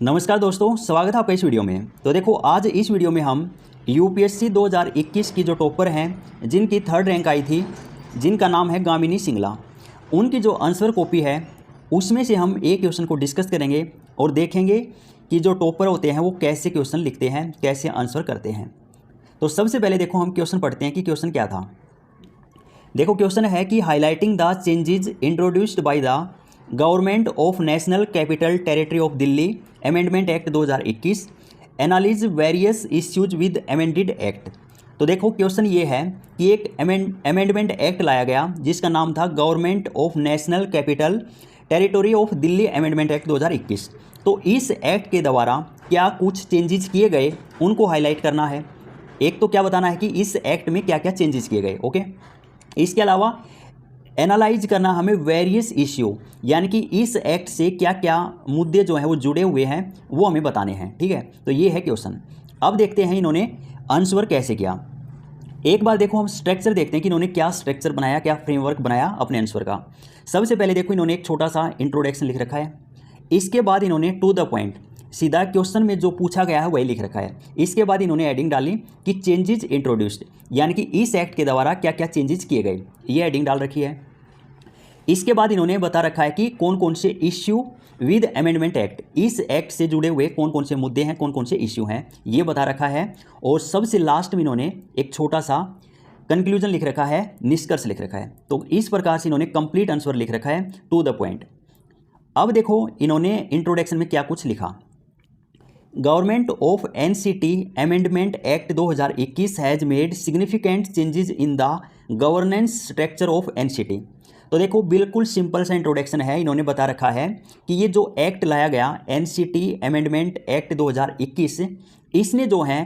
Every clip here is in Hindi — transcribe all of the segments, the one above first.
नमस्कार दोस्तों, स्वागत है आपका इस वीडियो में। तो देखो, आज इस वीडियो में हम यूपीएससी 2021 की जो टॉपर हैं, जिनकी 3rd रैंक आई थी, जिनका नाम है गामिनी सिंगला, उनकी जो आंसर कॉपी है उसमें से हम एक क्वेश्चन को डिस्कस करेंगे और देखेंगे कि जो टॉपर होते हैं वो कैसे क्वेश्चन लिखते हैं, कैसे आंसर करते हैं। तो सबसे पहले देखो, हम क्वेश्चन पढ़ते हैं कि क्वेश्चन क्या था। देखो, क्वेश्चन है कि highlighting the changes introduced by the government of national capital territory of Delhi amendment act 2021 analyse various issues with amended act. तो देखो, क्वेश्चन ये है कि एक अमेंडमेंट एक्ट लाया गया जिसका नाम था government of national capital territory of Delhi amendment act 2021। तो इस एक्ट के द्वारा क्या कुछ चेंजेस किए गए, उनको हाईलाइट करना है। एक तो क्या बताना है कि इस एक्ट में क्या क्या चेंजेस किए गए। ओके, इसके अलावा एनालाइज करना हमें वेरियस इश्यू, यानी कि इस एक्ट से क्या क्या मुद्दे जो हैं वो जुड़े हुए हैं वो हमें बताने हैं। ठीक है, तो ये है क्वेश्चन। अब देखते हैं इन्होंने आंसर कैसे किया। एक बार देखो, हम स्ट्रक्चर देखते हैं कि इन्होंने क्या स्ट्रक्चर बनाया, क्या फ्रेमवर्क बनाया अपने आंसर का। सबसे पहले देखो, इन्होंने एक छोटा सा इंट्रोडक्शन लिख रखा है। इसके बाद इन्होंने टू द पॉइंट, सीधा क्वेश्चन में जो पूछा गया है वही लिख रखा है। इसके बाद इन्होंने एडिंग डाली कि चेंजेस इंट्रोड्यूस्ड, यानी कि इस एक्ट के द्वारा क्या क्या चेंजेस किए गए, ये एडिंग डाल रखी है। इसके बाद इन्होंने बता रखा है कि कौन कौन से इश्यू विद अमेंडमेंट एक्ट, इस एक्ट से जुड़े हुए कौन कौन से मुद्दे हैं, कौन कौन से इश्यू हैं, ये बता रखा है। और सबसे लास्ट में इन्होंने एक छोटा सा कंक्लूजन लिख रखा है, निष्कर्ष लिख रखा है। तो इस प्रकार से इन्होंने कंप्लीट आंसर लिख रखा है, टू द पॉइंट। अब देखो, इन्होंने इंट्रोडक्शन में क्या कुछ लिखा। Government of NCT amendment act 2021 has made significant changes in the governance structure of NCT. तो देखो, बिल्कुल सिंपल सा इंट्रोडक्शन है। इन्होंने बता रखा है कि ये जो एक्ट लाया गया एनसीटी अमेंडमेंट एक्ट 2021, इसने जो है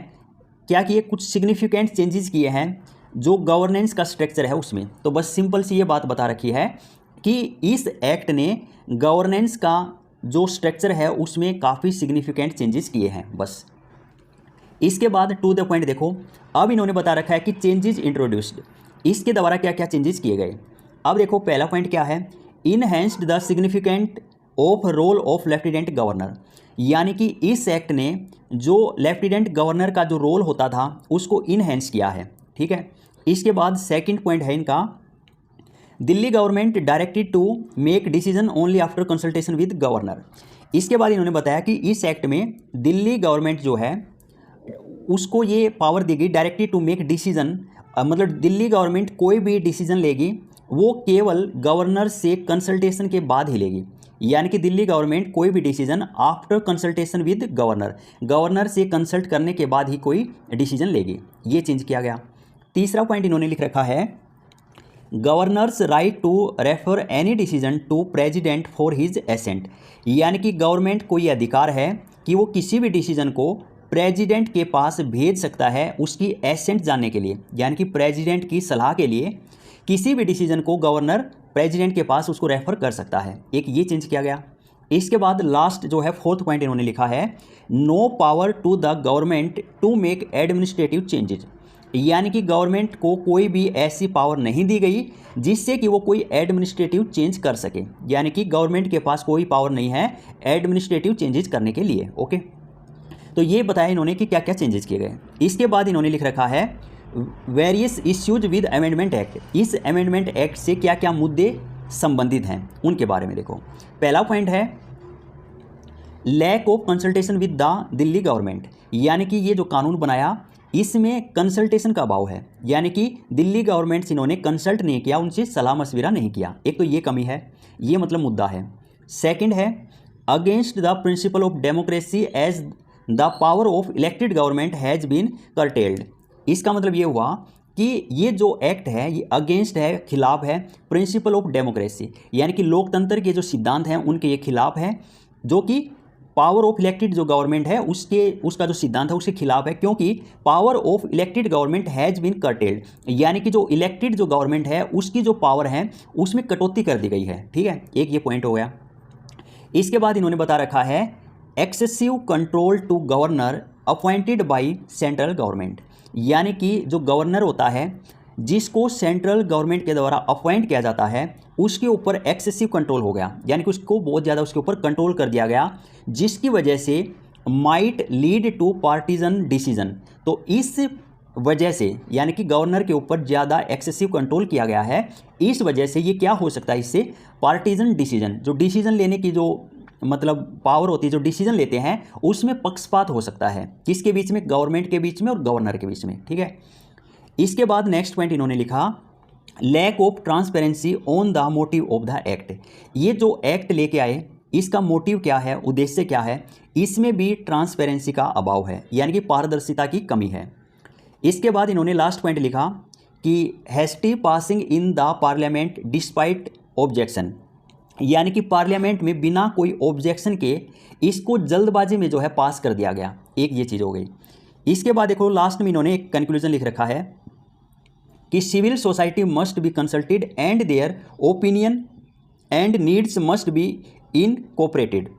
क्या किए, कुछ सिग्निफिकेंट चेंजेस किए हैं जो गवर्नेंस का स्ट्रक्चर है उसमें। तो बस सिंपल सी ये बात बता रखी है कि इस एक्ट ने गवर्नेंस का जो स्ट्रक्चर है उसमें काफ़ी सिग्निफिकेंट चेंजेस किए हैं, बस। इसके बाद टू द पॉइंट देखो, अब इन्होंने बता रखा है कि चेंजेस इंट्रोड्यूस्ड, इसके द्वारा क्या क्या चेंजेस किए गए। अब देखो, पहला पॉइंट क्या है, enhanced the significant of role of lieutenant governor, यानी कि इस एक्ट ने जो लेफ्टिनेंट गवर्नर का जो रोल होता था उसको इनहेंस किया है। ठीक है, इसके बाद सेकंड पॉइंट है इनका, Delhi government directed to make decision only after consultation with governor. इसके बाद इन्होंने बताया कि इस एक्ट में दिल्ली गवर्नमेंट जो है उसको ये पावर दी गई, डायरेक्टेड टू मेक डिसीजन, मतलब दिल्ली गवर्नमेंट कोई भी डिसीजन लेगी वो केवल गवर्नर से कंसल्टेशन के बाद ही लेगी। यानी कि दिल्ली गवर्नमेंट कोई भी decision after consultation with governor, governor से कंसल्ट करने के बाद ही कोई डिसीजन लेगी। ये चेंज किया गया। तीसरा पॉइंट इन्होंने लिख रखा है, governor's right to refer any decision to president for his assent, यानी कि गवर्नमेंट को ये अधिकार है कि वो किसी भी डिसीजन को प्रेसिडेंट के पास भेज सकता है उसकी एसेंट जानने के लिए, यानी कि प्रेसिडेंट की सलाह के लिए किसी भी डिसीजन को गवर्नर प्रेसिडेंट के पास उसको रेफर कर सकता है। एक ये चेंज किया गया। इसके बाद लास्ट जो है फोर्थ पॉइंट इन्होंने लिखा है, no power to the government to make administrative changes, यानी कि गवर्नमेंट को कोई भी ऐसी पावर नहीं दी गई जिससे कि वो कोई एडमिनिस्ट्रेटिव चेंज कर सके, यानी कि गवर्नमेंट के पास कोई पावर नहीं है एडमिनिस्ट्रेटिव चेंजेस करने के लिए। ओके, तो ये बताया इन्होंने कि क्या क्या चेंजेस किए गए। इसके बाद इन्होंने लिख रखा है various issues with amendment act, इस अमेंडमेंट एक्ट से क्या क्या मुद्दे संबंधित हैं उनके बारे में देखो। पहला पॉइंट है lack of consultation with the Delhi government, यानी कि ये जो कानून बनाया इसमें कंसल्टेशन का अभाव है, यानी कि दिल्ली गवर्नमेंट से इन्होंने कंसल्ट नहीं किया, उनसे सलाह मशविरा नहीं किया। एक तो ये कमी है, ये मतलब मुद्दा है। सेकंड है against the principle of democracy as the power of elected government has been curtailed. इसका मतलब ये हुआ कि ये जो एक्ट है ये अगेंस्ट है, खिलाफ है प्रिंसिपल ऑफ डेमोक्रेसी, यानी कि लोकतंत्र के जो सिद्धांत हैं उनके ये खिलाफ है, जो कि पावर ऑफ इलेक्टेड जो गवर्नमेंट है उसका जो सिद्धांत है उसके खिलाफ है, क्योंकि power of elected government has been curtailed, यानी कि जो इलेक्टेड जो गवर्नमेंट है उसकी जो पावर है उसमें कटौती कर दी गई है। ठीक है, एक ये पॉइंट हो गया। इसके बाद इन्होंने बता रखा है excessive control to governor appointed by central government, यानी कि जो गवर्नर होता है जिसको सेंट्रल गवर्नमेंट के द्वारा अपॉइंट किया जाता है उसके ऊपर एक्सेसिव कंट्रोल हो गया, यानी कि उसको बहुत ज़्यादा उसके ऊपर कंट्रोल कर दिया गया, जिसकी वजह से might lead to partisan decision. तो इस वजह से यानी कि गवर्नर के ऊपर ज़्यादा एक्सेसिव कंट्रोल किया गया है, इस वजह से ये क्या हो सकता है, इससे पार्टीजन डिसीजन, जो डिसीजन लेने की जो मतलब पावर होती है, जो डिसीजन लेते हैं उसमें पक्षपात हो सकता है, किसके बीच में, गवर्नमेंट के बीच में और गवर्नर के बीच में। ठीक है, इसके बाद नेक्स्ट पॉइंट इन्होंने लिखा lack of transparency on the motive of the act. ये जो एक्ट लेके आए इसका मोटिव क्या है, उद्देश्य क्या है, इसमें भी ट्रांसपेरेंसी का अभाव है, यानी कि पारदर्शिता की कमी है। इसके बाद इन्होंने लास्ट पॉइंट लिखा कि hasty passing in the parliament despite objection, यानी कि पार्लियामेंट में बिना कोई ऑब्जेक्शन के इसको जल्दबाजी में जो है पास कर दिया गया, एक ये चीज़ हो गई। इसके बाद देखो लास्ट में इन्होंने एक कंक्लूजन लिख रखा है कि civil society must be consulted and their opinion and needs must be incorporated,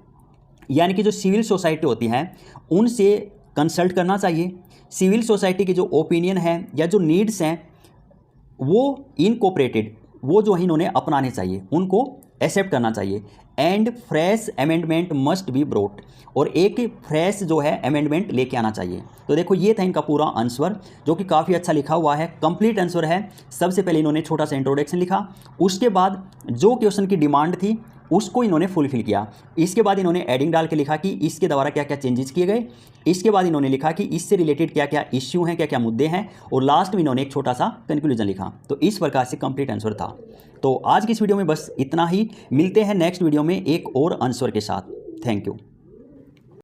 यानी कि जो सिविल सोसाइटी होती हैं उनसे कंसल्ट करना चाहिए, सिविल सोसाइटी की जो ओपिनियन है या जो नीड्स हैं वो इनकॉर्पोरेटेड, वो जो है इन्होंने अपनाने चाहिए, उनको एक्सेप्ट करना चाहिए। And fresh amendment must be brought, और एक फ्रेश जो है अमेंडमेंट लेके आना चाहिए। तो देखो ये था इनका पूरा आंसर, जो कि काफ़ी अच्छा लिखा हुआ है, कंप्लीट आंसर है। सबसे पहले इन्होंने छोटा सा इंट्रोडक्शन लिखा, उसके बाद जो क्वेश्चन की डिमांड थी उसको इन्होंने फुलफिल किया, इसके बाद इन्होंने एडिंग डाल के लिखा कि इसके द्वारा क्या क्या चेंजेस किए गए, इसके बाद इन्होंने लिखा कि इससे रिलेटेड क्या क्या इश्यू हैं, क्या क्या मुद्दे हैं, और लास्ट में इन्होंने एक छोटा सा कंक्लूजन लिखा। तो इस प्रकार से कंप्लीट आंसर था। तो आज की इस वीडियो में बस इतना ही, मिलते हैं नेक्स्ट वीडियो में एक और आंसर के साथ। Thank you.